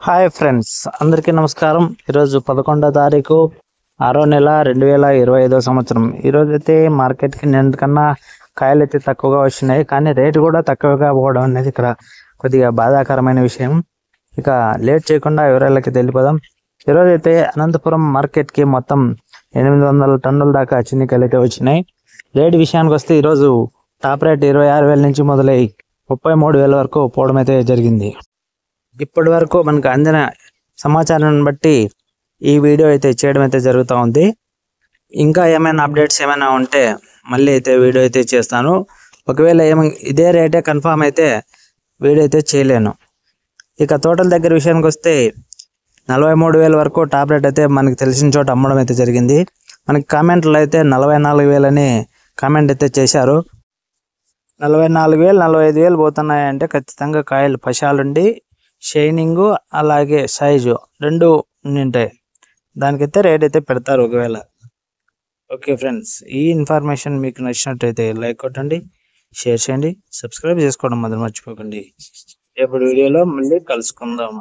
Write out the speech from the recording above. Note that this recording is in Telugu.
హాయ్ ఫ్రెండ్స్, అందరికీ నమస్కారం. ఈరోజు 11వ తారీఖు 6వ నెల 2025 సంవత్సరం. ఈరోజు అయితే మార్కెట్కి నిన్నటికన్నా కాయలు అయితే తక్కువగా వచ్చినాయి, కానీ రేటు కూడా తక్కువగా పోవడం అనేది ఇక్కడ కొద్దిగా బాధాకరమైన విషయం. ఇక లేట్ చేయకుండా వివరాలకి వెళ్ళిపోదాం. ఈరోజు అయితే అనంతపురం మార్కెట్కి మొత్తం 800 టన్నుల దాకా చిన్నికాయలు అయితే వచ్చినాయి. రేటు విషయానికి వస్తే ఈరోజు టాప్ రేట్ 26,000 నుంచి మొదలై 33,000 వరకు పోవడం అయితే జరిగింది. ఇప్పటి వరకు మనకు అందిన సమాచారాన్ని బట్టి ఈ వీడియో అయితే చేయడం అయితే జరుగుతూ ఉంది. ఇంకా ఏమైనా అప్డేట్స్ ఏమైనా ఉంటే మళ్ళీ అయితే వీడియో అయితే చేస్తాను. ఒకవేళ ఇదే రేటే కన్ఫామ్ అయితే వీడియో అయితే చేయలేను. ఇక తోటల దగ్గర విషయానికి వస్తే 43,000 వరకు టాప్ రేట్ అయితే మనకి తెలిసిన చోట అమ్మడం అయితే జరిగింది. మనకి కామెంట్లో అయితే 44,000 అని కామెంట్ అయితే చేశారు. 44,000 45,000 పోతున్నాయంటే ఖచ్చితంగా కాయలు పశాలుండి షైనింగ్ అలాగే సైజు రెండు ఉంటాయి. దానికైతే రేట్ అయితే పెడతారు ఒకవేళ. ఓకే ఫ్రెండ్స్, ఈ ఇన్ఫర్మేషన్ మీకు నచ్చినట్టయితే లైక్ కొట్టండి, షేర్ చేయండి, సబ్స్క్రైబ్ చేసుకోవడం మాత్రం మర్చిపోకండి. రేపటి వీడియోలో మళ్ళీ కలుసుకుందాం.